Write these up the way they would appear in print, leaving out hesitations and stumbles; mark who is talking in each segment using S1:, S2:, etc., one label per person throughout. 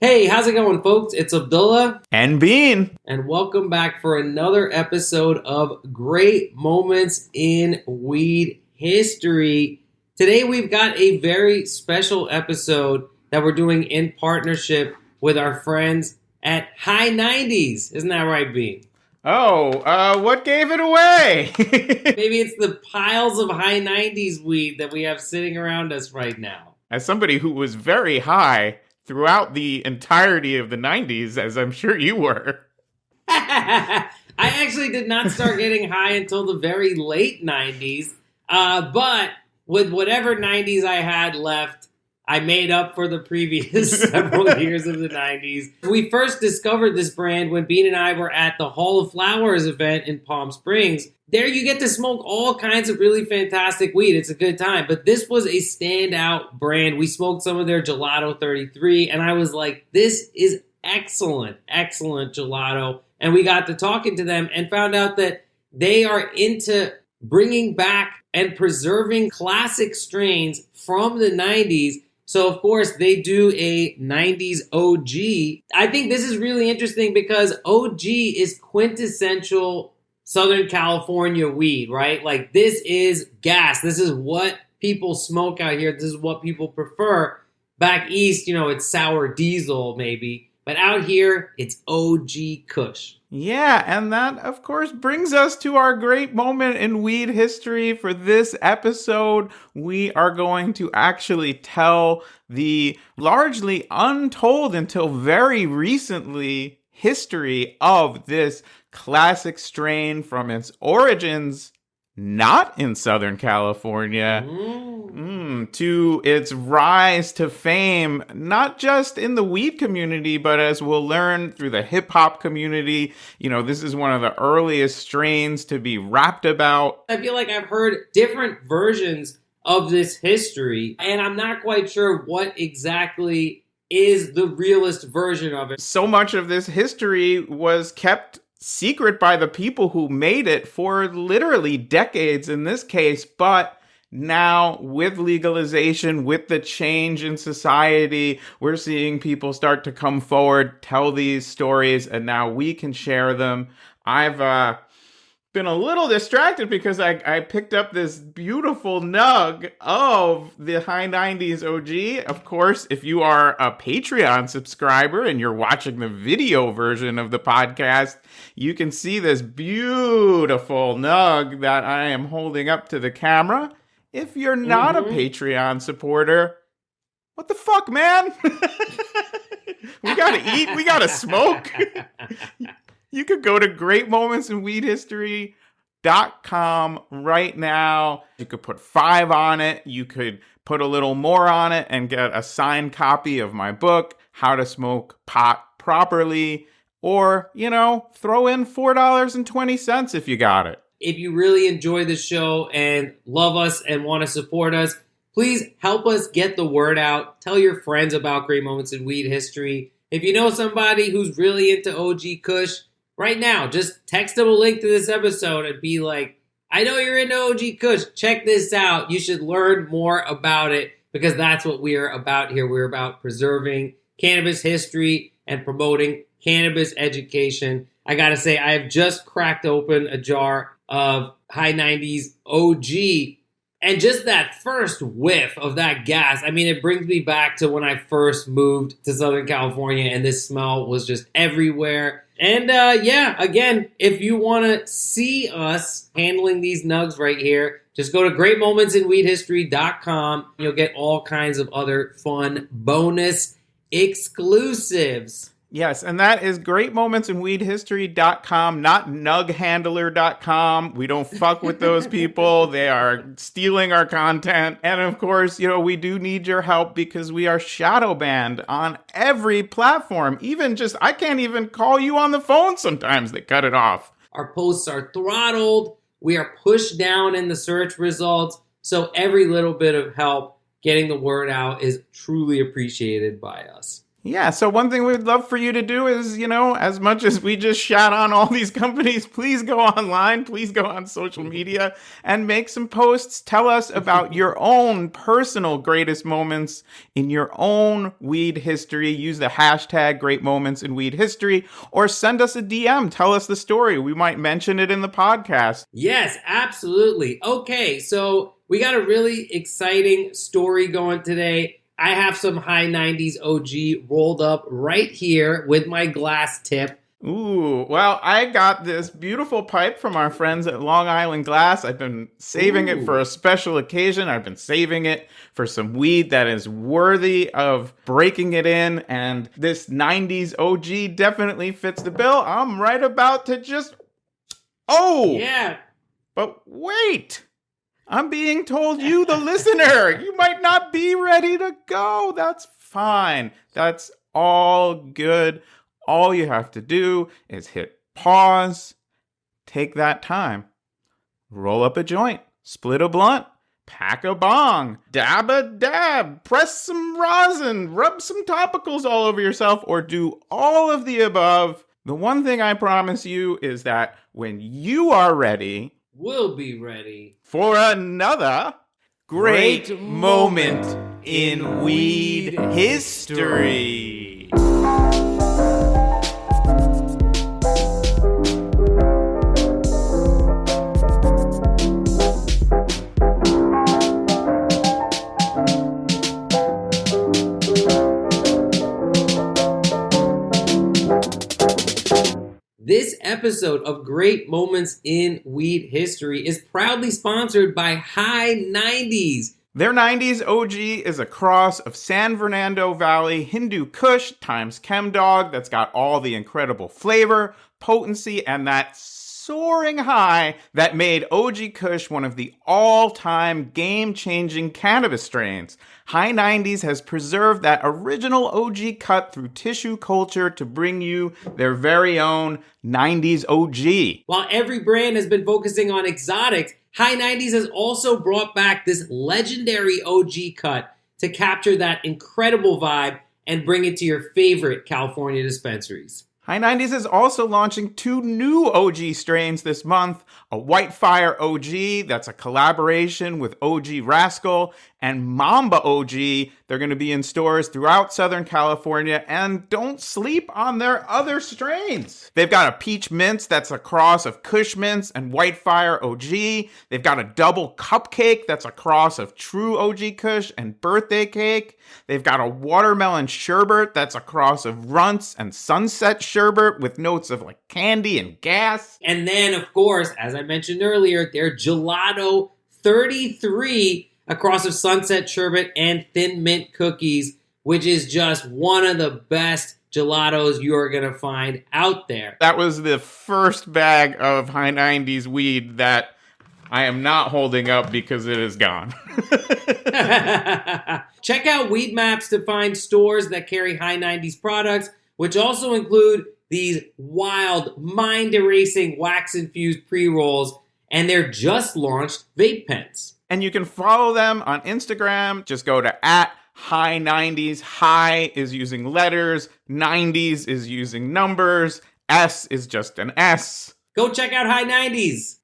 S1: Hey, how's it going, folks? It's Abdullah.
S2: And Bean.
S1: And welcome back for another episode of Great Moments in Weed History. Today we've got a very special episode that we're doing in partnership with our friends at High 90s. Isn't that right, Bean?
S2: What gave it away?
S1: Maybe it's the piles of High 90s weed that we have sitting around us right now.
S2: As somebody who was very high throughout the entirety of the 90s, as I'm sure you were.
S1: I actually did not start getting high until the very late 90s. But with whatever 90s I had left, I made up for the previous several years of the 90s. We first discovered this brand when Bean and I were at the Hall of Flowers event in Palm Springs. There you get to smoke all kinds of really fantastic weed. It's a good time. But this was a standout brand. We smoked some of their Gelato 33, and I was like, this is excellent gelato. And we got to talking to them and found out that they are into bringing back and preserving classic strains from the 90s. So, of course, they do a 90s OG. I think this is really interesting because OG is quintessential Southern California weed, right? Like, this is gas. This is what people smoke out here. This is what people prefer. Back east, it's sour diesel maybe. But out here, it's OGKUSH.
S2: Yeah, and that, of course, brings us to our great moment in weed history. For this episode, we are going to actually tell the largely untold until very recently history of this classic strain from its origins not in Southern California, to its rise to fame, not just in the weed community, but as we'll learn through the hip hop community. This is one of the earliest strains to be rapped about.
S1: I feel like I've heard different versions of this history, and I'm not quite sure what exactly is the realest version of it.
S2: So much of this history was kept secret by the people who made it for literally decades in this case, but now with legalization, with the change in society, we're seeing people start to come forward, tell these stories, and now we can share them. I've been a little distracted because I picked up this beautiful nug of the High 90s OG. Of course, if you are a Patreon subscriber and you're watching the video version of the podcast, you can see this beautiful nug that I am holding up to the camera. If you're not a Patreon supporter, what the fuck, man? We gotta eat, we gotta smoke. You could go to greatmomentsinweedhistory.com right now. You could put 5 on it. You could put a little more on it and get a signed copy of my book, How to Smoke Pot Properly. Or, throw in $4.20 if you got it.
S1: If you really enjoy the show and love us and want to support us, please help us get the word out. Tell your friends about Great Moments in Weed History. If you know somebody who's really into OGKUSH, right now, just text them a link to this episode and be like, I know you're into OGKUSH. Check this out. You should learn more about it because that's what we are about here. We're about preserving cannabis history and promoting cannabis education. I gotta say, I have just cracked open a jar of High 90s OG, and just that first whiff of that gas, it brings me back to when I first moved to Southern California and this smell was just everywhere. And again, if you want to see us handling these nugs right here, just go to greatmomentsinweedhistory.com. You'll get all kinds of other fun bonus exclusives.
S2: Yes, and that is greatmomentsinweedhistory.com, not nughandler.com. We don't fuck with those people. They are stealing our content. And of course, we do need your help because we are shadow banned on every platform. I can't even call you on the phone sometimes. They cut it off.
S1: Our posts are throttled. We are pushed down in the search results. So every little bit of help getting the word out is truly appreciated by us.
S2: Yeah, so one thing we'd love for you to do is, as much as we just shout on all these companies, please go online, please go on social media and make some posts. Tell us about your own personal greatest moments in your own weed history. Use the hashtag Great Moments in Weed History, or send us a DM. Tell us the story. We might mention it in the podcast.
S1: Yes, absolutely. Okay, so we got a really exciting story going today. I have some high 90s OG rolled up right here with my glass tip.
S2: Ooh, well, I got this beautiful pipe from our friends at Long Island Glass. I've been saving it for a special occasion. I've been saving it for some weed that is worthy of breaking it in. And this 90s OG definitely fits the bill. I'm right about to just... Oh!
S1: Yeah.
S2: But wait! I'm being told you, the listener, you might not be ready to go. That's fine. That's all good. All you have to do is hit pause, take that time, roll up a joint, split a blunt, pack a bong, dab a dab, press some rosin, rub some topicals all over yourself, or do all of the above. The one thing I promise you is that when you are ready,
S1: we'll be ready
S2: for another great moment in weed history.
S1: This episode of Great Moments in Weed History is proudly sponsored by High 90s.
S2: Their 90s OG is a cross of San Fernando Valley Hindu Kush times ChemDog that's got all the incredible flavor, potency, and that soaring high that made OGKUSH one of the all-time game-changing cannabis strains. High 90s has preserved that original OG cut through tissue culture to bring you their very own 90s OG.
S1: While every brand has been focusing on exotics, High 90s has also brought back this legendary OG cut to capture that incredible vibe and bring it to your favorite California dispensaries.
S2: High 90s is also launching 2 new OG strains this month, a Whitefire OG that's a collaboration with OG Rascal, and Mamba OG. They're going to be in stores throughout Southern California, and don't sleep on their other strains. They've got a Peach Mints that's a cross of Kush Mints and Whitefire OG. They've got a double Cupcake that's a cross of True OG Kush and Birthday Cake. They've got a Watermelon Sherbet that's a cross of Runts and Sunset Sherbet with notes of like candy and gas.
S1: And then, of course, as I mentioned earlier, their Gelato 33, a cross of Sunset Sherbet and Thin Mint Cookies, which is just one of the best gelatos you're going to find out there.
S2: That was the first bag of High 90s weed that I am not holding up because it is gone.
S1: Check out Weed Maps to find stores that carry High 90s products, which also include these wild, mind-erasing wax-infused pre-rolls and their just-launched vape pens.
S2: And you can follow them on Instagram. Just go to @High90s. High is using letters. 90s is using numbers. S is just an S.
S1: Go check out High 90s.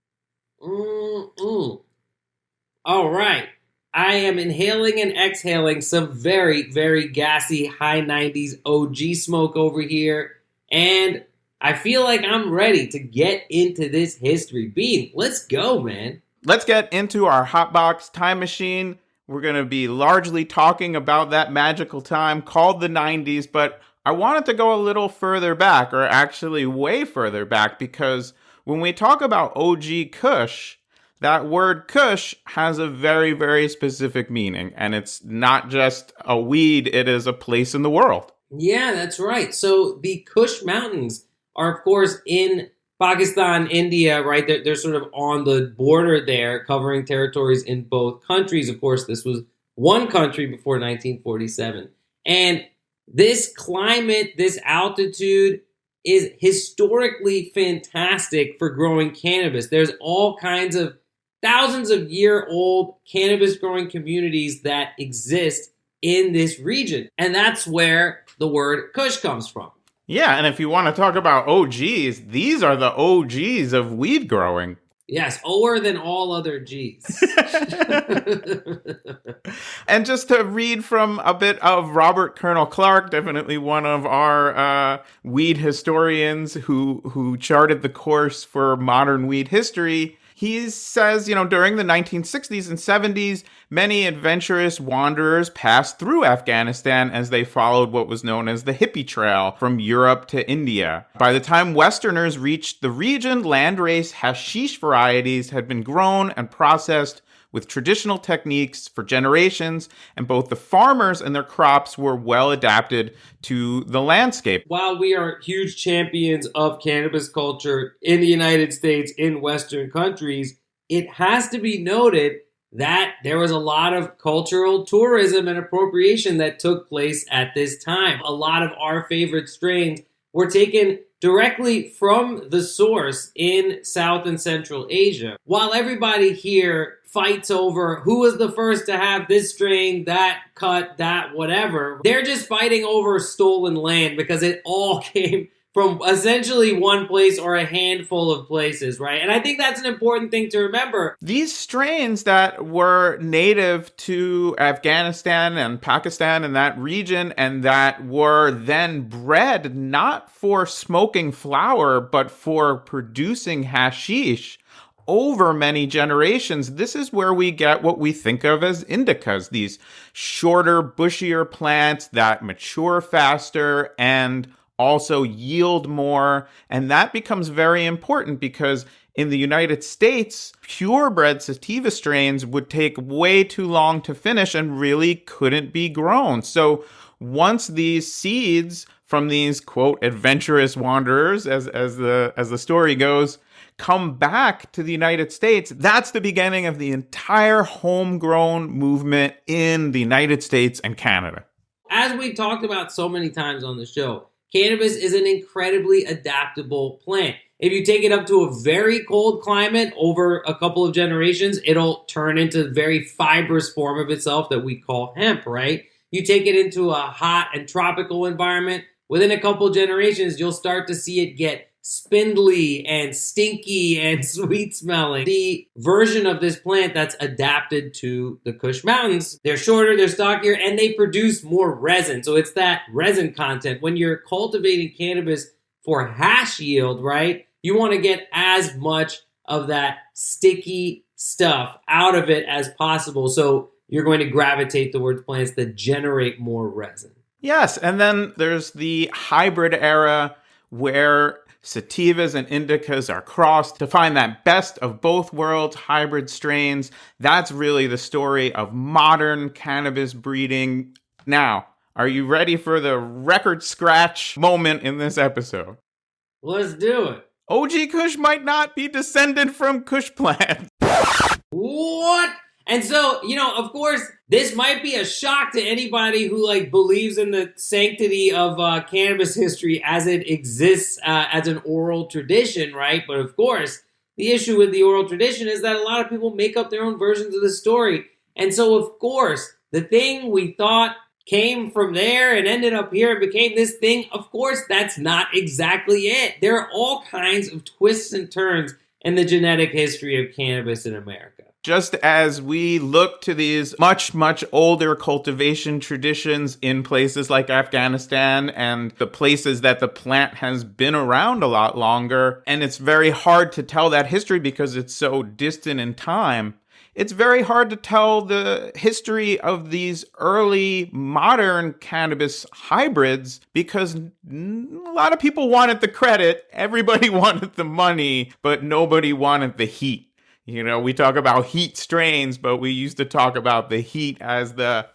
S1: All right. I am inhaling and exhaling some very, very gassy High 90s OG smoke over here. And I feel like I'm ready to get into this history. Bean, let's go, man.
S2: Let's get into our Hotbox time machine. We're going to be largely talking about that magical time called the 90s, but I wanted to go a little further back, or actually way further back, because when we talk about OG Kush, that word Kush has a very, very specific meaning, and it's not just a weed, it is a place in the world.
S1: Yeah, that's right. So the Kush Mountains are, of course, in Pakistan, India, right? They're sort of on the border there, covering territories in both countries. Of course, this was one country before 1947. And this climate, this altitude is historically fantastic for growing cannabis. There's all kinds of thousands of year-old cannabis growing communities that exist in this region. And that's where the word Kush comes from.
S2: Yeah, and if you want to talk about OGs, these are the OGs of weed growing.
S1: Yes, O'er than all other G's.
S2: And just to read from a bit of Robert Colonel Clark, definitely one of our weed historians who charted the course for modern weed history. He says, during the 1960s and 70s, many adventurous wanderers passed through Afghanistan as they followed what was known as the hippie trail from Europe to India. By the time Westerners reached the region, landrace hashish varieties had been grown and processed with traditional techniques for generations, and both the farmers and their crops were well adapted to the landscape.
S1: While we are huge champions of cannabis culture in the United States, in Western countries, it has to be noted that there was a lot of cultural tourism and appropriation that took place at this time. A lot of our favorite strains were taken directly from the source in South and Central Asia. While everybody here fights over who was the first to have this strain, that cut, that whatever, they're just fighting over stolen land because it all came from essentially one place or a handful of places, right? And I think that's an important thing to remember.
S2: These strains that were native to Afghanistan and Pakistan and that region, and that were then bred not for smoking flower, but for producing hashish over many generations, this is where we get what we think of as indicas, these shorter, bushier plants that mature faster and also yield more. And that becomes very important because in the United States, purebred sativa strains would take way too long to finish and really couldn't be grown. So once these seeds from these, quote, adventurous wanderers, as the story goes, come back to the United States, that's the beginning of the entire homegrown movement in the United States and Canada.
S1: As we talked about so many times on the show, cannabis is an incredibly adaptable plant. If you take it up to a very cold climate over a couple of generations, it'll turn into a very fibrous form of itself that we call hemp, right? You take it into a hot and tropical environment, within a couple of generations, you'll start to see it get spindly and stinky and sweet smelling. The version of this plant that's adapted to the Kush Mountains, they're shorter, they're stockier, and they produce more resin. So it's that resin content. When you're cultivating cannabis for hash yield, right, you want to get as much of that sticky stuff out of it as possible. So you're going to gravitate towards plants that generate more resin.
S2: Yes, and then there's the hybrid era where sativas and indicas are crossed to find that best of both worlds hybrid strains. That's really the story of modern cannabis breeding. Now, are you ready for the record scratch moment in this episode?
S1: Let's do it.
S2: OGKUSH might not be descended from Kush plants.
S1: What? And so, of course, this might be a shock to anybody who believes in the sanctity of cannabis history as it exists as an oral tradition, right? But of course, the issue with the oral tradition is that a lot of people make up their own versions of the story. And so, of course, the thing we thought came from there and ended up here and became this thing, of course, that's not exactly it. There are all kinds of twists and turns in the genetic history of cannabis in America.
S2: Just as we look to these much, much older cultivation traditions in places like Afghanistan and the places that the plant has been around a lot longer, and it's very hard to tell that history because it's so distant in time, it's very hard to tell the history of these early modern cannabis hybrids because a lot of people wanted the credit, everybody wanted the money, but nobody wanted the heat. We talk about heat strains, but we used to talk about the heat as the...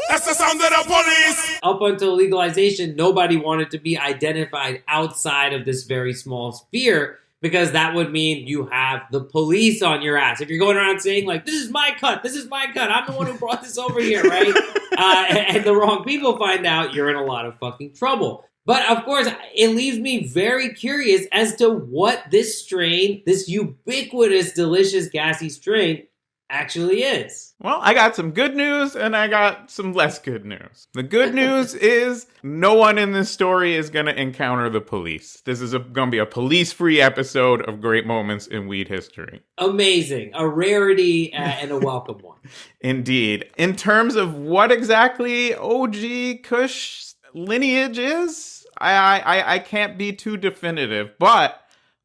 S3: That's the sound of the police!
S1: Up until legalization, nobody wanted to be identified outside of this very small sphere because that would mean you have the police on your ass. If you're going around saying, this is my cut, I'm the one who brought this over here, right? And the wrong people find out, you're in a lot of fucking trouble. But of course, it leaves me very curious as to what this strain, this ubiquitous, delicious, gassy strain, actually is.
S2: Well, I got some good news and I got some less good news. The good news is no one in this story is going to encounter the police. This is going to be a police-free episode of Great Moments in Weed History.
S1: Amazing. A rarity and a welcome one.
S2: Indeed. In terms of what exactly OGKUSH lineage is, I can't be too definitive, but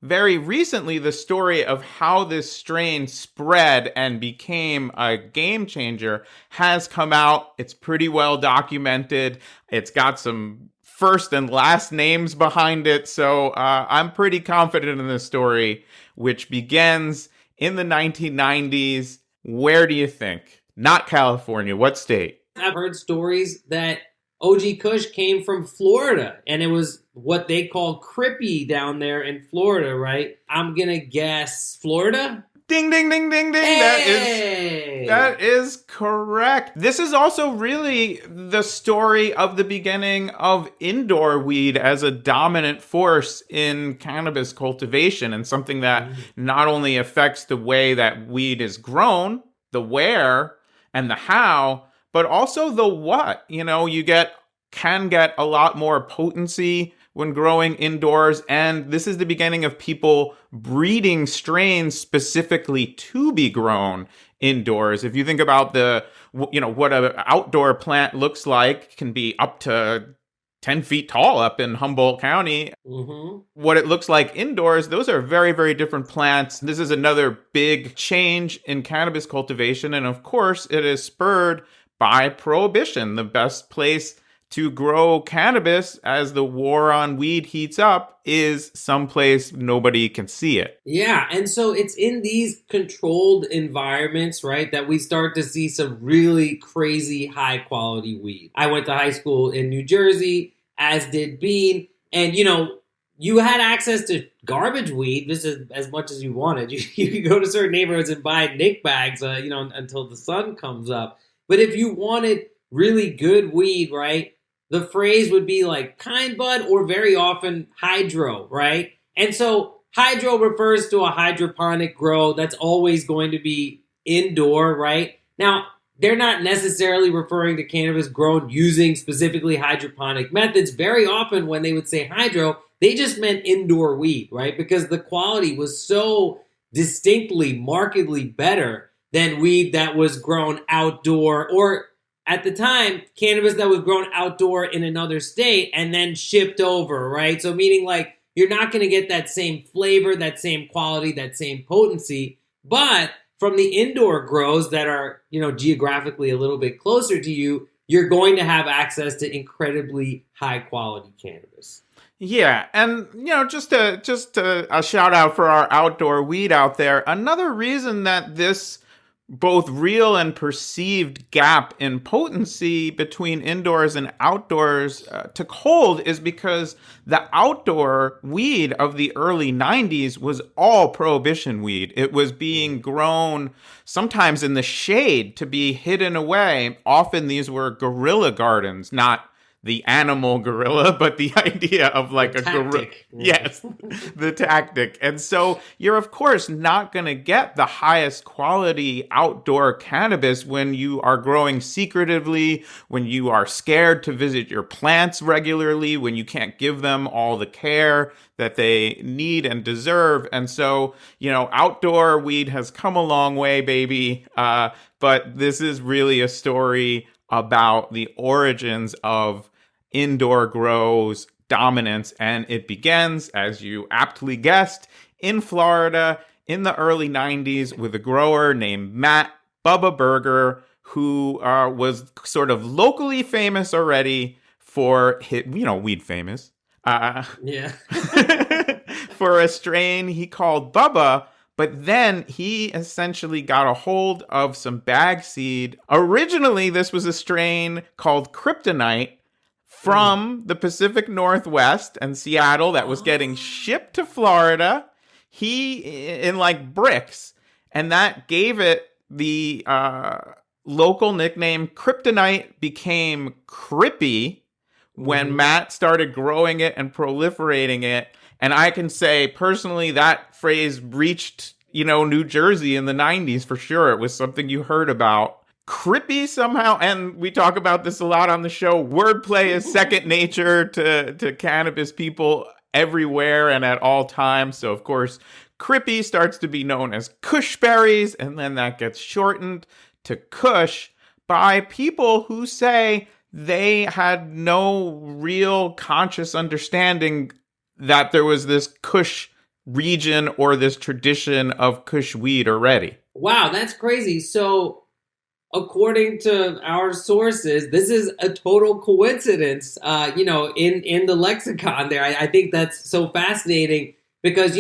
S2: very recently, the story of how this strain spread and became a game changer has come out. It's pretty well documented. It's got some first and last names behind it. So I'm pretty confident in this story, which begins in the 1990s. Where do you think? Not California. What state?
S1: I've heard stories that OGKUSH came from Florida, and it was what they call crippy down there in Florida, right? I'm going to guess Florida?
S2: Ding, ding, ding, ding, ding.
S1: Hey!
S2: That is correct. This is also really the story of the beginning of indoor weed as a dominant force in cannabis cultivation, and something that not only affects the way that weed is grown, the where and the how, but also the what. You know, you can get a lot more potency when growing indoors, and this is the beginning of people breeding strains specifically to be grown indoors. If you think about what an outdoor plant looks like, can be up to 10 feet tall up in Humboldt County.
S1: Mm-hmm.
S2: What it looks like indoors, those are very, very different plants. This is another big change in cannabis cultivation, and of course, it is spurred by prohibition. The best place to grow cannabis as the war on weed heats up is someplace nobody can see it.
S1: Yeah, and so it's in these controlled environments, right, that we start to see some really crazy high quality weed. I went to high school in New Jersey, as did Bean, and you had access to garbage weed just as much as you wanted. You could go to certain neighborhoods and buy Nick bags, until the sun comes up. But if you wanted really good weed, right, the phrase would be like kind bud or very often hydro, right? And so hydro refers to a hydroponic grow that's always going to be indoor, right? Now, they're not necessarily referring to cannabis grown using specifically hydroponic methods. Very often when they would say hydro, they just meant indoor weed, right? Because the quality was so distinctly, markedly better than weed that was grown outdoor, or at the time, cannabis that was grown outdoor in another state and then shipped over, right? So meaning like you're not going to get that same flavor, that same quality, that same potency, but from the indoor grows that are, geographically a little bit closer to you, you're going to have access to incredibly high quality cannabis.
S2: Yeah, and just a shout out for our outdoor weed out there. Another reason that this both real and perceived gap in potency between indoors and outdoors took hold is because the outdoor weed of the early 90s was all prohibition weed. It was being grown sometimes in the shade to be hidden away. Often these were guerrilla gardens, not the animal gorilla, but the idea of like a gorilla. Yes, the tactic. And so you're, of course, not going to get the highest quality outdoor cannabis when you are growing secretively, when you are scared to visit your plants regularly, when you can't give them all the care that they need and deserve. And so, outdoor weed has come a long way, baby. But this is really a story about the origins of indoor grows dominance, and it begins, as you aptly guessed, in Florida in the early 90s with a grower named Matt Bubba Berger, who was sort of locally famous already for weed famous.
S1: Yeah.
S2: For a strain he called Bubba. But then he essentially got a hold of some bag seed. Originally, this was a strain called Kryptonite from the Pacific Northwest and Seattle that was getting shipped to Florida. In like bricks. And that gave it the local nickname. Kryptonite became Crippy when Matt started growing it and proliferating it. And I can say personally that phrase reached, New Jersey in the 90s for sure. It was something you heard about. Crippy somehow, and we talk about this a lot on the show, wordplay is second nature to cannabis people everywhere and at all times. So, of course, Crippy starts to be known as Kush berries, and then that gets shortened to Kush by people who say they had no real conscious understanding that there was this Kush region or this tradition of Kush weed already.
S1: Wow, that's crazy. So, according to our sources, this is a total coincidence, in the lexicon there. I think that's so fascinating because,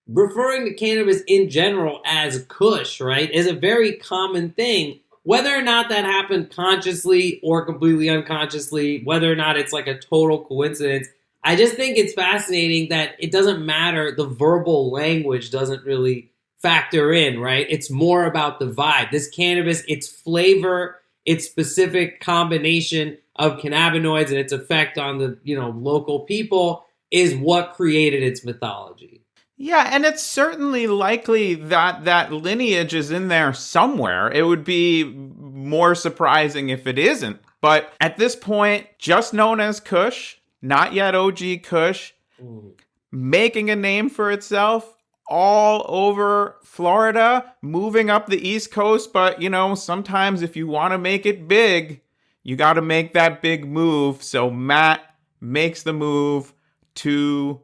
S1: referring to cannabis in general as Kush, right, is a very common thing. Whether or not that happened consciously or completely unconsciously, whether or not it's like a total coincidence, I just think it's fascinating that it doesn't matter. The verbal language doesn't really factor in, right? It's more about the vibe. This cannabis, its flavor, its specific combination of cannabinoids and its effect on the, local people is what created its mythology.
S2: Yeah, and it's certainly likely that that lineage is in there somewhere. It would be more surprising if it isn't. But at this point, just known as Kush, not yet OGKUSH, making a name for itself all over Florida, moving up the East Coast. But, sometimes if you want to make it big, you got to make that big move. So Matt makes the move to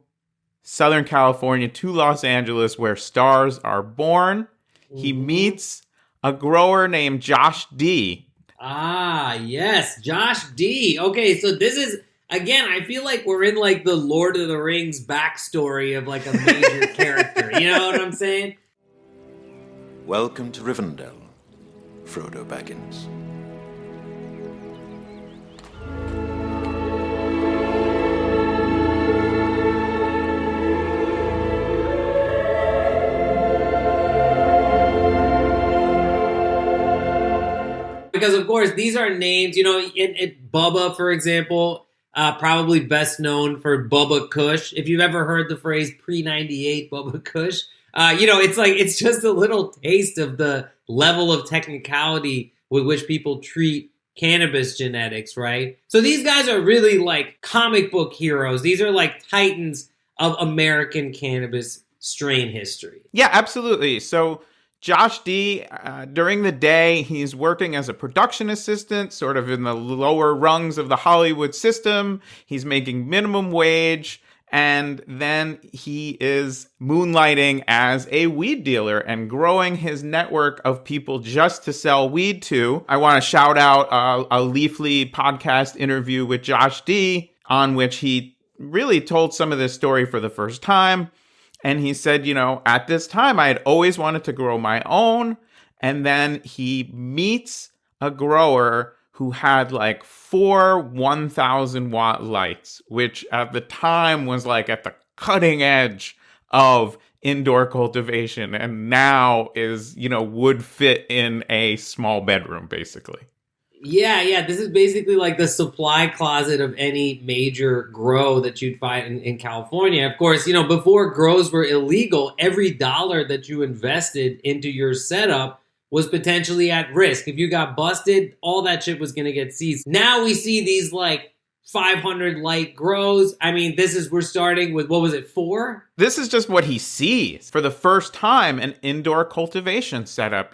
S2: Southern California, to Los Angeles, where stars are born. He meets a grower named Josh D.
S1: Ah, yes, Josh D. Okay, so this is, again, I feel like we're in like the Lord of the Rings backstory of like a major character. You know what I'm saying?
S4: Welcome to Rivendell, Frodo Baggins.
S1: Because, of course, these are names, in Bubba, for example, probably best known for Bubba Kush. If you've ever heard the phrase pre-98 Bubba Kush, it's just a little taste of the level of technicality with which people treat cannabis genetics, right? So these guys are really like comic book heroes. These are like titans of American cannabis strain history.
S2: Yeah, absolutely. So Josh D, during the day, he's working as a production assistant, sort of in the lower rungs of the Hollywood system. He's making minimum wage, and then he is moonlighting as a weed dealer and growing his network of people just to sell weed to. I want to shout out a Leafly podcast interview with Josh D, on which he really told some of this story for the first time. And he said, at this time, I had always wanted to grow my own. And then he meets a grower who had like 4 1,000 watt lights, which at the time was like at the cutting edge of indoor cultivation. And now is, would fit in a small bedroom, basically.
S1: Yeah. This is basically like the supply closet of any major grow that you'd find in California. Of course, before grows were illegal, every dollar that you invested into your setup was potentially at risk. If you got busted, all that shit was going to get seized. Now we see these like 500 light grows. I mean, we're starting with, 4?
S2: This is just what he sees for the first time, an indoor cultivation setup.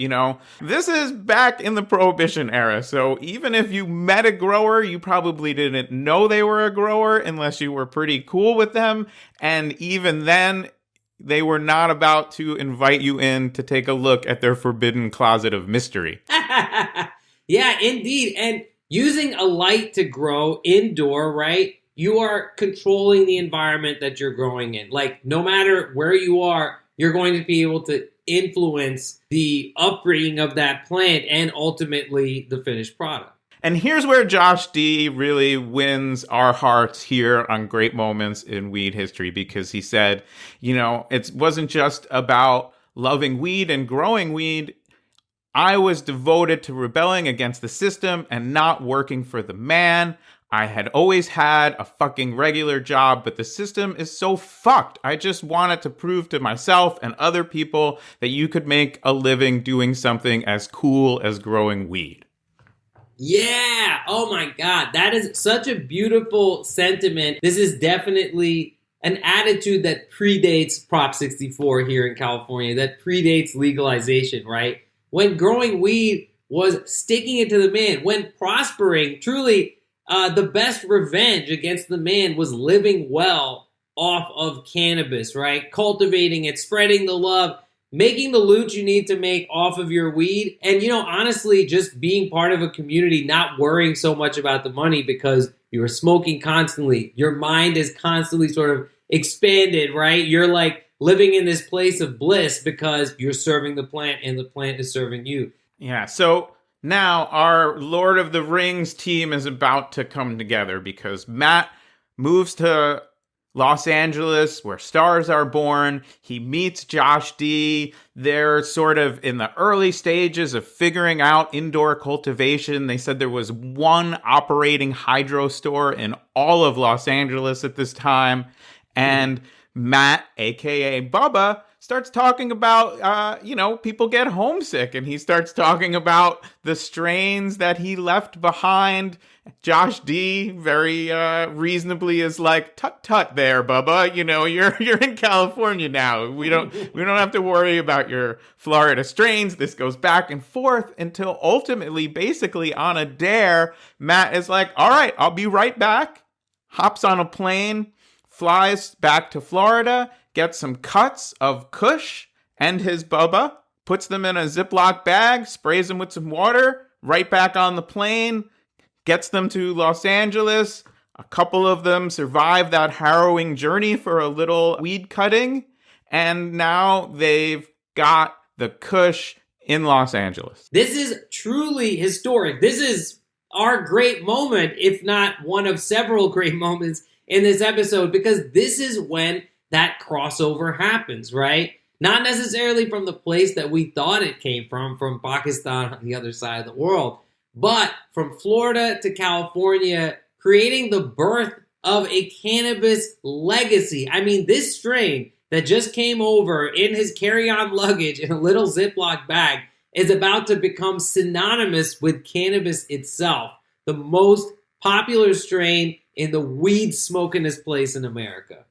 S2: This is back in the Prohibition era. So even if you met a grower, you probably didn't know they were a grower unless you were pretty cool with them. And even then, they were not about to invite you in to take a look at their forbidden closet of mystery.
S1: Yeah, indeed. And using a light to grow indoor, right? You are controlling the environment that you're growing in. Like, no matter where you are, you're going to be able to influence the upbringing of that plant and ultimately the finished product.
S2: And here's where Josh D really wins our hearts here on Great Moments in Weed History, because he said, it wasn't just about loving weed and growing weed. I was devoted to rebelling against the system and not working for the man. I had always had a fucking regular job, but the system is so fucked. I just wanted to prove to myself and other people that you could make a living doing something as cool as growing weed.
S1: Yeah. Oh my God. That is such a beautiful sentiment. This is definitely an attitude that predates Prop 64 here in California, that predates legalization, right? When growing weed was sticking it to the man, when prospering, truly the best revenge against the man was living well off of cannabis, right? Cultivating it, spreading the love, making the loot you need to make off of your weed. And, honestly, just being part of a community, not worrying so much about the money because you are smoking constantly. Your mind is constantly sort of expanded, right? You're like living in this place of bliss because you're serving the plant and the plant is serving you.
S2: Yeah, so now our Lord of the Rings team is about to come together because Matt moves to Los Angeles, where stars are born. He meets Josh D. They're sort of in the early stages of figuring out indoor cultivation. They said there was one operating hydro store in all of Los Angeles at this time. And Matt, a.k.a. Bubba, starts talking about, people get homesick. And he starts talking about the strains that he left behind. Josh D very reasonably is like, tut there, Bubba. You're in California now. We don't have to worry about your Florida strains. This goes back and forth until ultimately, basically on a dare, Matt is like, all right, I'll be right back. Hops on a plane, flies back to Florida, gets some cuts of Kush and his Bubba, puts them in a Ziploc bag, sprays them with some water, right back on the plane, gets them to Los Angeles. A couple of them survive that harrowing journey for a little weed cutting, and now they've got the Kush in Los Angeles.
S1: This is truly historic. This is our great moment, if not one of several great moments in this episode, because this is when that crossover happens, right? Not necessarily from the place that we thought it came from Pakistan on the other side of the world, but from Florida to California, creating the birth of a cannabis legacy. I mean, this strain that just came over in his carry-on luggage in a little Ziploc bag is about to become synonymous with cannabis itself, the most popular strain in the weed smokingest place in America.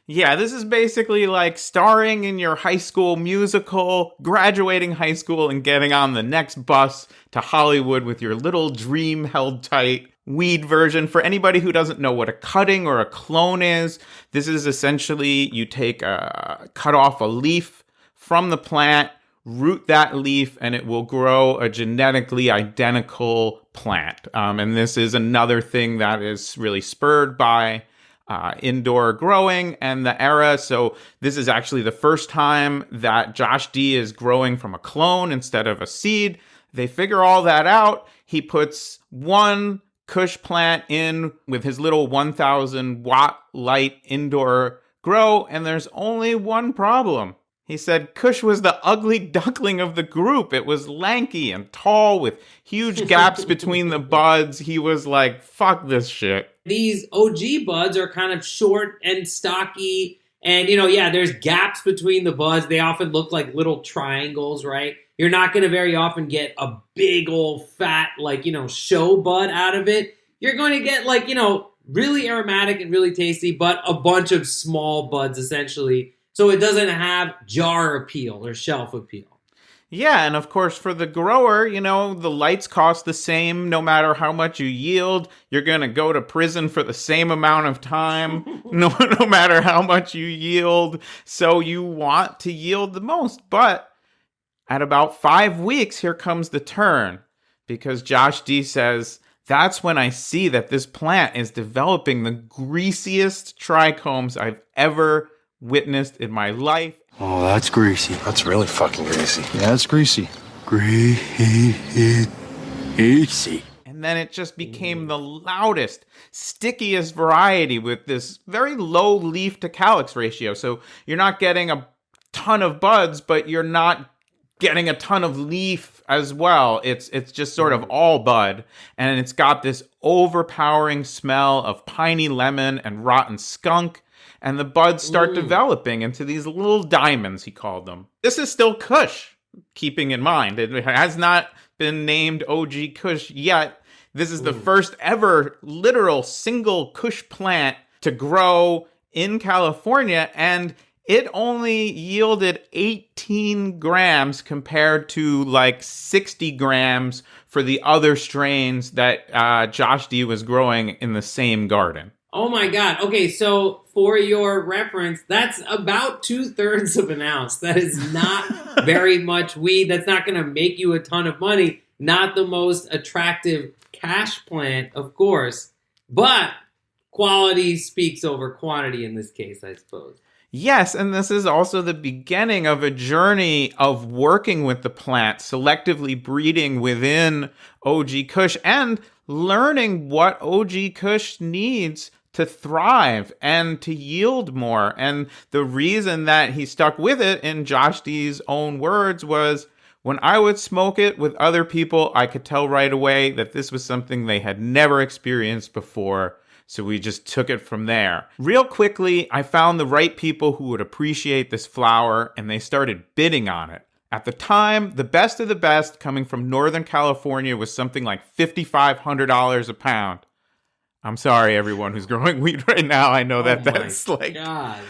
S2: Yeah, this is basically like starring in your high school musical, graduating high school, and getting on the next bus to Hollywood with your little dream held tight weed version. For anybody who doesn't know what a cutting or a clone is, this is essentially you cut off a leaf from the plant, root that leaf, and it will grow a genetically identical plant. And this is another thing that is really spurred by indoor growing and the era. So this is actually the first time that Josh D is growing from a clone instead of a seed. They figure all that out. He puts one Kush plant in with his little 1,000 watt light indoor grow, and there's only one problem. He said Kush was the ugly duckling of the group. It was lanky and tall with huge gaps between the buds. He was like, fuck this shit.
S1: These OG buds are kind of short and stocky. And, there's gaps between the buds. They often look like little triangles, right? You're not going to very often get a big old fat, show bud out of it. You're going to get really aromatic and really tasty, but a bunch of small buds essentially. So it doesn't have jar appeal or shelf appeal.
S2: Yeah, and of course for the grower, the lights cost the same no matter how much you yield. You're going to go to prison for the same amount of time no matter how much you yield. So you want to yield the most. But at about 5 weeks, here comes the turn. Because Josh D says, that's when I see that this plant is developing the greasiest trichomes I've ever witnessed in my life.
S5: Oh, that's greasy.
S3: That's really fucking greasy.
S5: Yeah, it's greasy. Greasy.
S2: And then it just became the loudest, stickiest variety with this very low leaf to calyx ratio. So you're not getting a ton of buds, but you're not getting a ton of leaf as well. It's just sort of all bud, and it's got this overpowering smell of piney lemon and rotten skunk, and the buds start developing into these little diamonds, he called them. This is still Kush, keeping in mind. It has not been named OG Kush yet. This is the first ever literal single Kush plant to grow in California, and it only yielded 18 grams compared to like 60 grams for the other strains that Josh D was growing in the same garden.
S1: Oh my God. Okay, so for your reference, that's about 2/3 of an ounce. That is not very much weed. That's not going to make you a ton of money. Not the most attractive cash plant, of course, but quality speaks over quantity in this case, I suppose.
S2: Yes, and this is also the beginning of a journey of working with the plant, selectively breeding within OG Kush, and learning what OG Kush needs to thrive and to yield more. And the reason that he stuck with it, in Josh D's own words, was, when I would smoke it with other people, I could tell right away that this was something they had never experienced before. So we just took it from there. Real quickly, I found the right people who would appreciate this flower, and they started bidding on it. At the time, the best of the best coming from Northern California was something like $5,500 a pound. I'm sorry, everyone who's growing weed right now. I know that that's like
S1: God.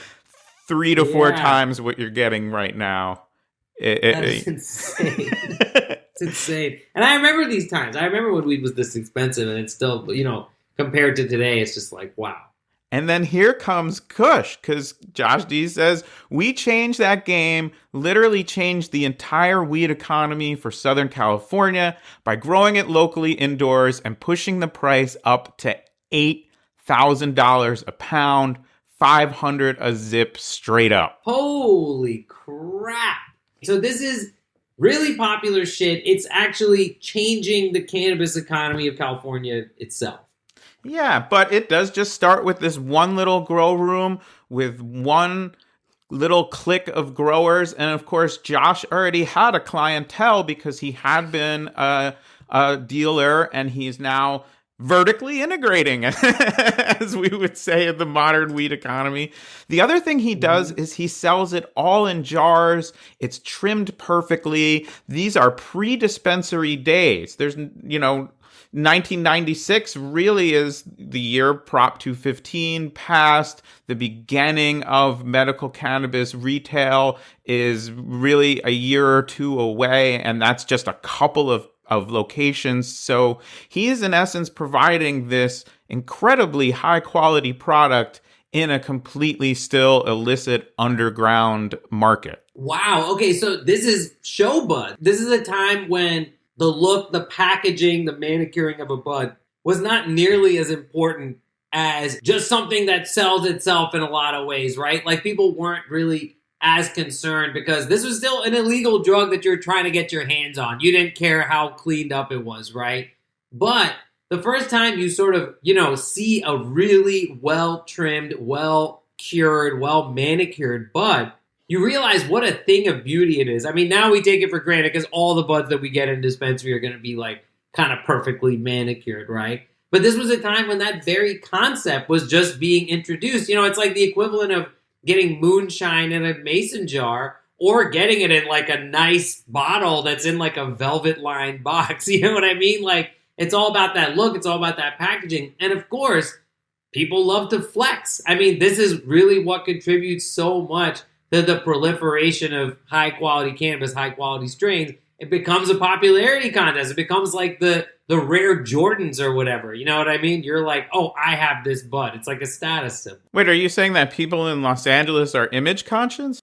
S2: 3 to 4 times what you're getting right now.
S1: That is insane. It's insane. And I remember these times. I remember when weed was this expensive, and it's still, compared to today, it's just like, wow.
S2: And then here comes Kush, because Josh D says, we changed that game, literally changed the entire weed economy for Southern California by growing it locally indoors and pushing the price up to $8,000 a pound, $500 a zip straight up.
S1: Holy crap. So this is really popular shit. It's actually changing the cannabis economy of California itself.
S2: Yeah, but it does just start with this one little grow room with one little clique of growers. And of course, Josh already had a clientele because he had been a dealer, and he's now vertically integrating, as we would say in the modern weed economy. The other thing he does is he sells it all in jars. It's trimmed perfectly. These are pre-dispensary days. There's, 1996 really is the year Prop 215 passed. The beginning of medical cannabis retail is really a year or two away, and that's just a couple of locations. So he is in essence providing this incredibly high quality product in a completely still illicit underground market.
S1: Wow. Okay, so this is show bud. This is a time when the look, the packaging, the manicuring of a bud was not nearly as important as just something that sells itself in a lot of ways, right? Like, people weren't really as concerned because this was still an illegal drug that you're trying to get your hands on. You didn't care how cleaned up it was, right? But the first time you sort of, see a really well-trimmed, well-cured, well-manicured bud, you realize what a thing of beauty it is. I mean, now we take it for granted because all the buds that we get in dispensary are going to be like kind of perfectly manicured, right? But this was a time when that very concept was just being introduced. It's like the equivalent of getting moonshine in a mason jar or getting it in like a nice bottle that's in like a velvet lined box. You know what I mean? Like, it's all about that look. It's all about that packaging. And of course, people love to flex. I mean, this is really what contributes so much to the proliferation of high quality cannabis, high quality strains. It becomes a popularity contest. It becomes like the rare Jordans or whatever. You know what I mean? You're like, oh, I have this bud. It's like a status symbol.
S2: Wait, are you saying that people in Los Angeles are image conscious?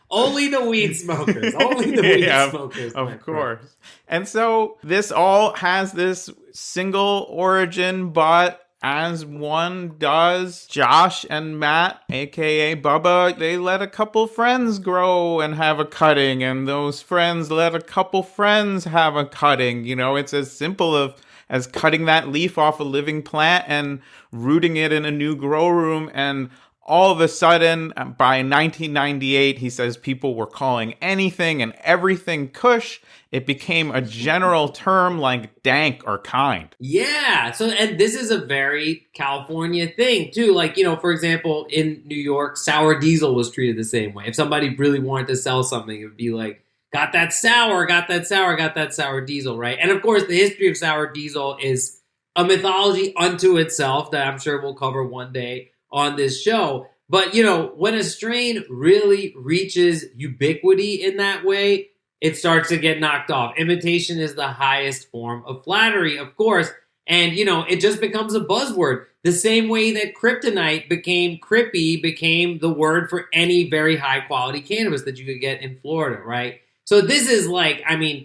S1: Only the weed smokers. Only the weed smokers.
S2: Of course. And so this all has this single origin, but as one does, Josh and Matt, aka Bubba, they let a couple friends grow and have a cutting, and those friends let a couple friends have a cutting. It's as simple as cutting that leaf off a living plant and rooting it in a new grow room, and all of a sudden, by 1998, he says people were calling anything and everything Kush. It became a general term like dank or kind.
S1: Yeah. So, and this is a very California thing too. Like, for example, in New York, sour diesel was treated the same way. If somebody really wanted to sell something, it would be like, got that sour, got that sour, got that sour diesel, right? And of course, the history of sour diesel is a mythology unto itself that I'm sure we'll cover one day on this show. But, when a strain really reaches ubiquity in that way, it starts to get knocked off. Imitation is the highest form of flattery, of course. And, it just becomes a buzzword. The same way that kryptonite became crippy, became the word for any very high quality cannabis that you could get in Florida, right? So this is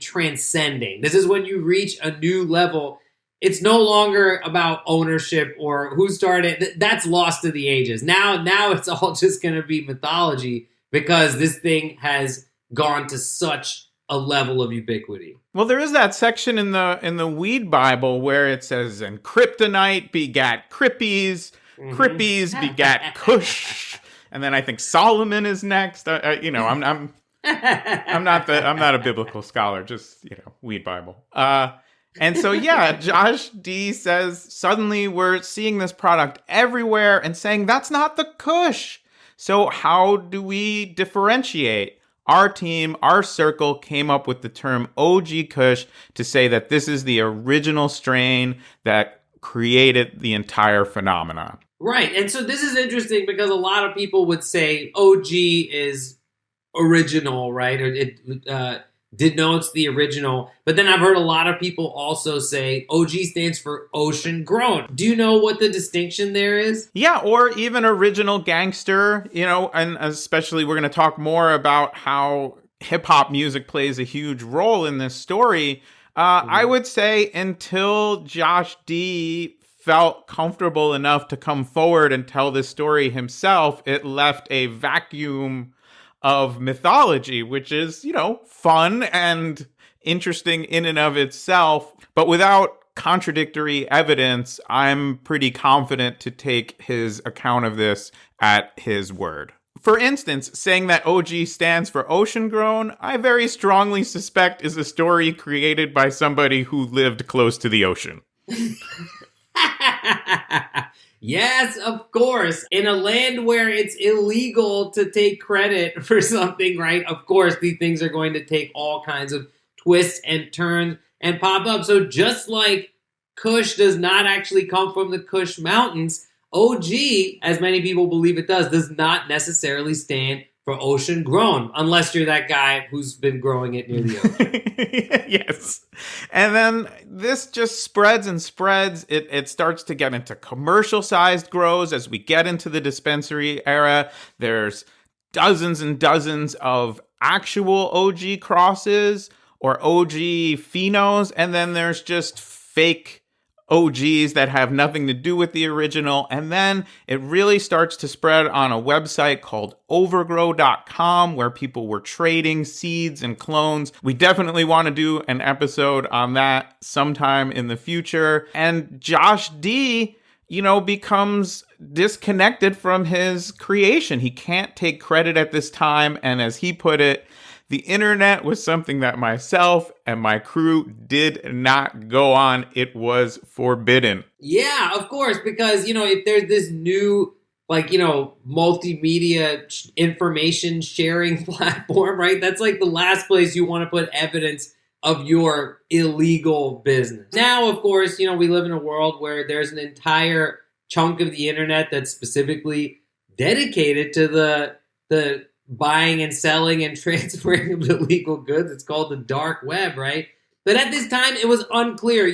S1: transcending. This is when you reach a new level. It's no longer about ownership or who started. That's lost to the ages. Now it's all just going to be mythology because this thing has gone to such a level of ubiquity.
S2: Well, there is that section in the Weed Bible where it says, "And kryptonite begat crippies, crippies begat Kush," and then I think Solomon is next. I'm not a biblical scholar, just Weed Bible. And so, yeah, Josh D says, suddenly we're seeing this product everywhere and saying that's not the Kush. So how do we differentiate? Our team, our circle came up with the term OGKUSH to say that this is the original strain that created the entire phenomenon.
S1: Right. And so this is interesting because a lot of people would say OG is original, right? Or it denotes the original. But then I've heard a lot of people also say OG stands for ocean grown. Do you know what the distinction there is?
S2: Yeah, or even original gangster, and especially we're going to talk more about how hip hop music plays a huge role in this story. I would say until Josh D felt comfortable enough to come forward and tell this story himself, it left a vacuum of mythology, which is, fun and interesting in and of itself. But without contradictory evidence, I'm pretty confident to take his account of this at his word. For instance, saying that OG stands for ocean grown, I very strongly suspect is a story created by somebody who lived close to the ocean.
S1: Yes, of course. In a land where it's illegal to take credit for something, right? Of course, these things are going to take all kinds of twists and turns and pop up. So just like Kush does not actually come from the Kush Mountains, OG, as many people believe it does not necessarily stand for ocean grown, unless you're that guy who's been growing it near the ocean.
S2: Yes. And then this just spreads and spreads. It starts to get into commercial-sized grows as we get into the dispensary era. There's dozens and dozens of actual OG crosses or OG phenos, and then there's just fake OGs that have nothing to do with the original. And then it really starts to spread on a website called overgrow.com where people were trading seeds and clones. We definitely want to do an episode on that sometime in the future. And Josh D, becomes disconnected from his creation. He can't take credit at this time. And as he put it, the internet was something that myself and my crew did not go on. It was forbidden.
S1: Yeah, of course, because, if there's this new, multimedia information sharing platform, right? That's like the last place you want to put evidence of your illegal business. Now, of course, we live in a world where there's an entire chunk of the internet that's specifically dedicated to the buying and selling and transferring of illegal goods. It's called the dark web, right? But at this time, it was unclear.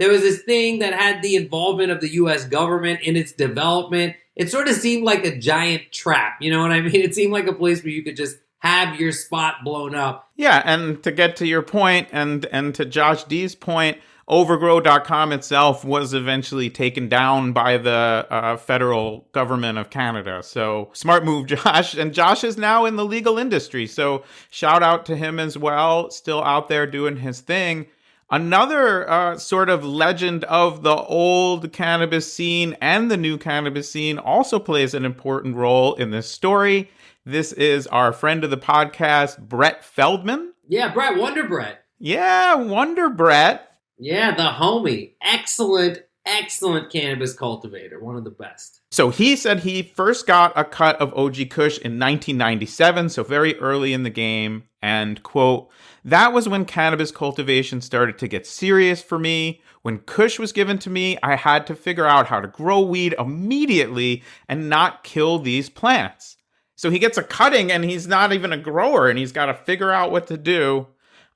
S1: There was this thing that had the involvement of the U.S. government in its development. It sort of seemed like a giant trap. You know what I mean? It seemed like a place where you could just have your spot blown up.
S2: Yeah, and to get to your point and to Josh D's point, Overgrow.com itself was eventually taken down by the federal government of Canada. So smart move, Josh. And Josh is now in the legal industry. So shout out to him as well. Still out there doing his thing. Another sort of legend of the old cannabis scene and the new cannabis scene also plays an important role in this story. This is our friend of the podcast, Brett Feldman.
S1: Yeah, Brett, Wonder Brett.
S2: Yeah, Wonder Brett.
S1: Yeah, the homie. Excellent cannabis cultivator. One of the best.
S2: So he said he first got a cut of OGKUSH in 1997, so very early in the game. And, quote, "That was when cannabis cultivation started to get serious for me. When Kush was given to me, I had to figure out how to grow weed immediately and not kill these plants." So he gets a cutting and he's not even a grower and he's got to figure out what to do.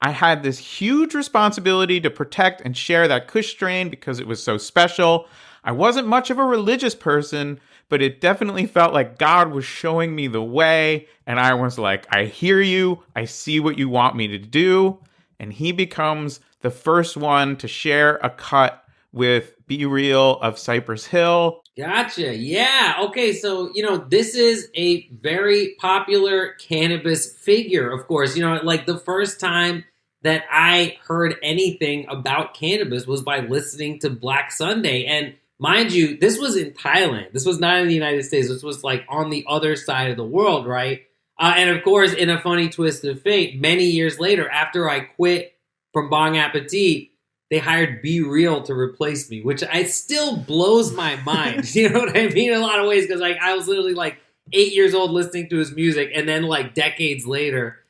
S2: "I had this huge responsibility to protect and share that Kush strain because it was so special. I wasn't much of a religious person, but it definitely felt like God was showing me the way. And I was like, I hear you. I see what you want me to do." And he becomes the first one to share a cut with Be Real of Cypress Hill.
S1: Gotcha. Yeah. Okay. So, this is a very popular cannabis figure, of course. Like the first time that I heard anything about cannabis was by listening to Black Sunday. And mind you, this was in Thailand. This was not in the United States. This was like on the other side of the world, right? And of course, in a funny twist of fate, many years later, after I quit from Bong Appetit, they hired Be Real to replace me, which still blows my mind. You know what I mean? In a lot of ways, because I was literally like 8 years old listening to his music, and then like decades later,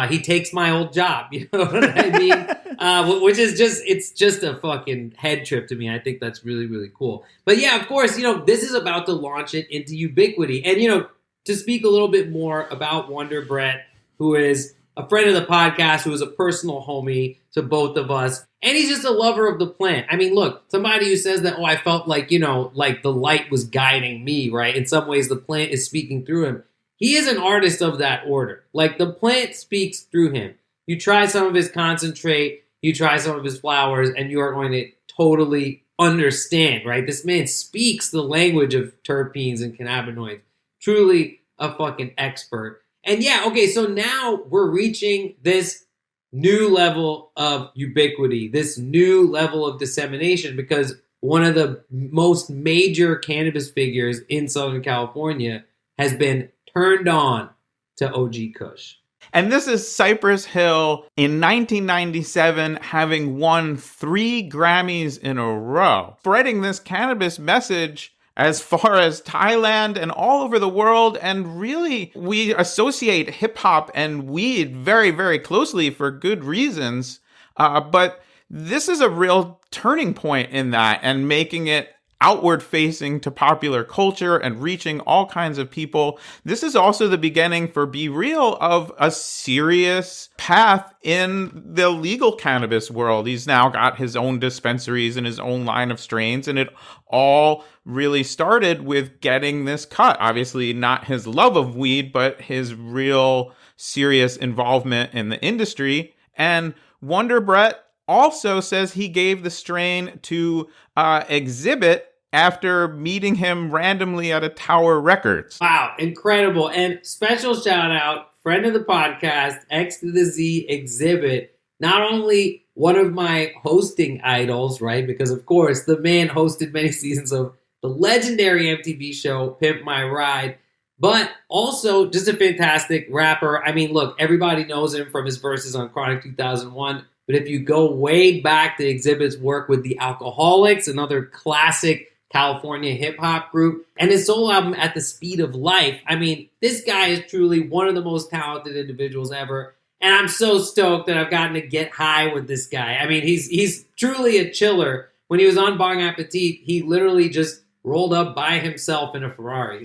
S1: he takes my old job. You know what I mean? Which is it's just a fucking head trip to me. I think that's really, really cool. But yeah, of course, this is about to launch it into ubiquity. And, to speak a little bit more about Wonder Brett, who is a friend of the podcast, who is a personal homie to both of us. And he's just a lover of the plant. I mean, look, somebody who says that, I felt like, like the light was guiding me, right? In some ways, the plant is speaking through him. He is an artist of that order. Like, the plant speaks through him. You try some of his concentrate, you try some of his flowers, and you are going to totally understand, right? This man speaks the language of terpenes and cannabinoids. Truly a fucking expert. And yeah, okay, so now we're reaching this new level of ubiquity, this new level of dissemination, because one of the most major cannabis figures in Southern California has been turned on to OGKUSH.
S2: And this is Cypress Hill in 1997, having won 3 Grammys in a row, spreading this cannabis message as far as Thailand and all over the world. And really, we associate hip hop and weed very, very closely for good reasons. But this is a real turning point in that, and making it outward facing to popular culture and reaching all kinds of people. This is also the beginning for Be Real of a serious path in the legal cannabis world. He's now got his own dispensaries and his own line of strains, and it all really started with getting this cut. Obviously not his love of weed, but his real serious involvement in the industry. And Wonder Brett also says he gave the strain to Exhibit after meeting him randomly at a Tower Records.
S1: Wow, incredible. And special shout out, friend of the podcast, X to the Z Exhibit. Not only one of my hosting idols, right? Because of course, the man hosted many seasons of the legendary MTV show, Pimp My Ride, but also just a fantastic rapper. I mean, look, everybody knows him from his verses on Chronic 2001. But if you go way back to Exhibit's work with the Alcoholics, another classic California hip-hop group, and his solo album At the Speed of Life, I mean, this guy is truly one of the most talented individuals ever. And I'm so stoked that I've gotten to get high with this guy. I mean, he's truly a chiller. When he was on Bong Appetit, he literally just rolled up by himself in a Ferrari.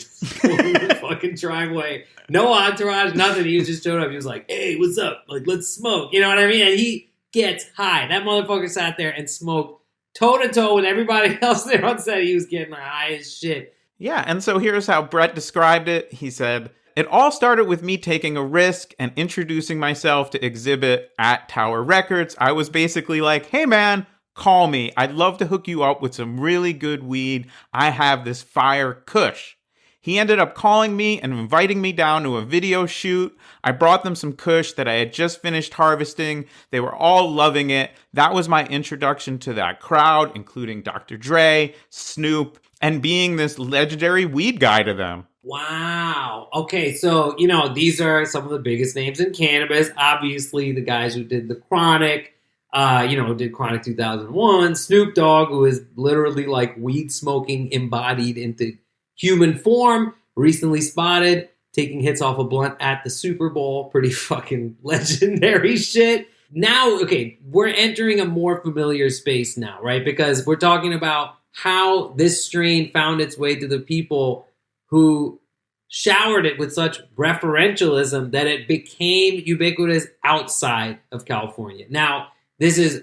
S1: In the fucking driveway. No entourage, nothing. He just showed up. He was like, hey, what's up? Like, let's smoke. You know what I mean? And he gets high. That motherfucker sat there and smoked toe-to-toe with everybody else there on set. He was getting high as shit.
S2: Yeah, and so here's how Brett described it. He said, "It all started with me taking a risk and introducing myself to Exhibit at Tower Records. I was basically like, hey man, call me. I'd love to hook you up with some really good weed. I have this fire kush." He ended up calling me and inviting me down to a video shoot. I brought them some Kush that I had just finished harvesting. They were all loving it. That was my introduction to that crowd, including Dr. Dre, Snoop, and being this legendary weed guy to them.
S1: Wow. Okay, so, these are some of the biggest names in cannabis. Obviously, the guys who did the Chronic, who did Chronic 2001, Snoop Dogg, who is literally like weed smoking embodied into human form, recently spotted, taking hits off a blunt at the Super Bowl. Pretty fucking legendary shit. Now, okay, we're entering a more familiar space now, right? Because we're talking about how this strain found its way to the people who showered it with such referentialism that it became ubiquitous outside of California. Now, this is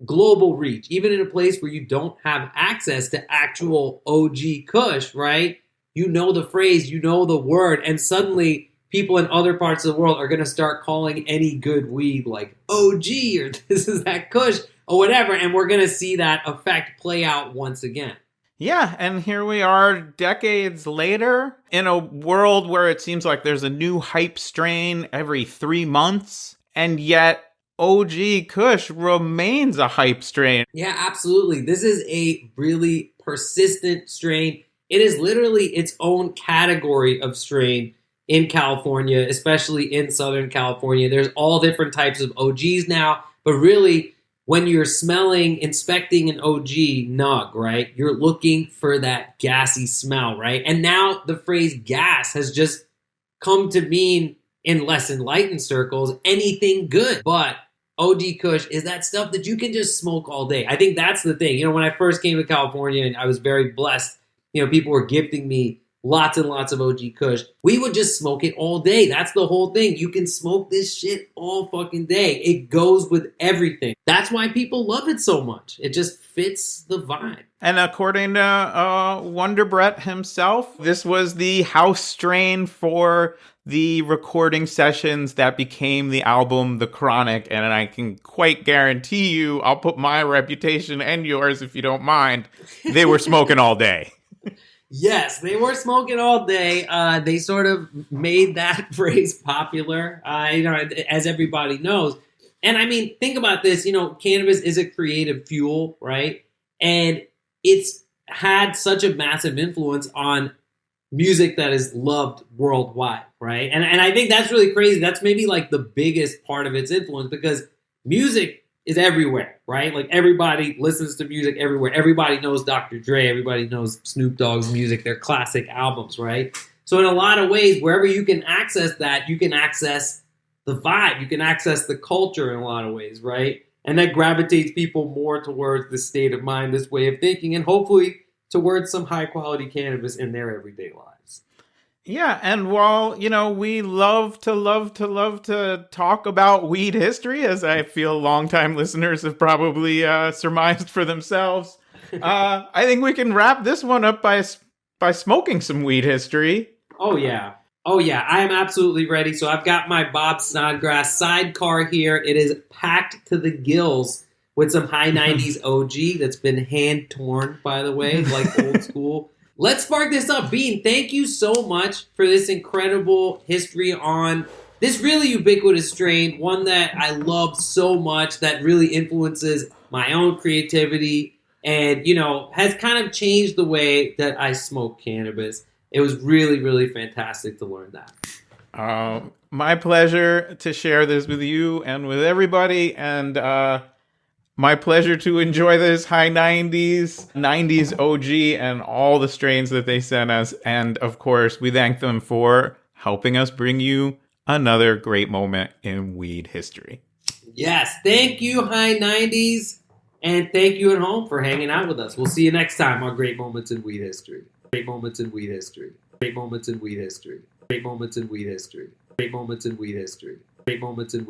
S1: global reach, even in a place where you don't have access to actual OG Kush, right? You know the phrase, you know the word, and suddenly people in other parts of the world are going to start calling any good weed like OG or this is that Kush or whatever, and we're going to see that effect play out once again.
S2: Yeah, and here we are decades later in a world where it seems like there's a new hype strain every 3 months, and yet OG Kush remains a hype strain.
S1: Yeah, absolutely. This is a really persistent strain. It is literally its own category of strain in California, especially in Southern California. There's all different types of OGs now, but really, when you're inspecting an OG nug, right, you're looking for that gassy smell, right? And now the phrase gas has just come to mean, in less enlightened circles, anything good. But OG Kush is that stuff that you can just smoke all day. I think that's the thing. When I first came to California, and I was very blessed, people were gifting me lots and lots of OG Kush. We would just smoke it all day. That's the whole thing. You can smoke this shit all fucking day. It goes with everything. That's why people love it so much. It just fits the vibe.
S2: And according to Wonder Brett himself, this was the house strain for the recording sessions that became the album The Chronic. And I can quite guarantee you, I'll put my reputation and yours if you don't mind, they were smoking all day.
S1: Yes, they were smoking all day. They sort of made that phrase popular, as everybody knows. And I mean, think about this, cannabis is a creative fuel, right? And it's had such a massive influence on music that is loved worldwide, right? And I think that's really crazy. That's maybe like the biggest part of its influence because music is everywhere, right? Like everybody listens to music everywhere. Everybody knows Dr. Dre. Everybody knows Snoop Dogg's music, their classic albums, right? So in a lot of ways, wherever you can access that, you can access the vibe. You can access the culture in a lot of ways, right? And that gravitates people more towards this state of mind, this way of thinking, and hopefully towards some high quality cannabis in their everyday lives.
S2: Yeah, and while, we love to talk about weed history, as I feel longtime listeners have probably surmised for themselves, I think we can wrap this one up by smoking some weed history.
S1: Oh, yeah. I am absolutely ready. So I've got my Bob Snodgrass sidecar here. It is packed to the gills with some high 90s OG that's been hand torn, by the way, like old school. Let's spark this up. Bean, thank you so much for this incredible history on this really ubiquitous strain, one that I love so much that really influences my own creativity and, has kind of changed the way that I smoke cannabis. It was really, really fantastic to learn that.
S2: My pleasure to share this with you and with everybody, and my pleasure to enjoy this high 90s OG and all the strains that they sent us. And of course, we thank them for helping us bring you another great moment in weed history.
S1: Yes, thank you, high 90s. And thank you at home for hanging out with us. We'll see you next time on Great Moments in Weed History. Great Moments in Weed History. Great Moments in Weed History. Great Moments in Weed History. Great Moments in Weed History. Great Moments in Weed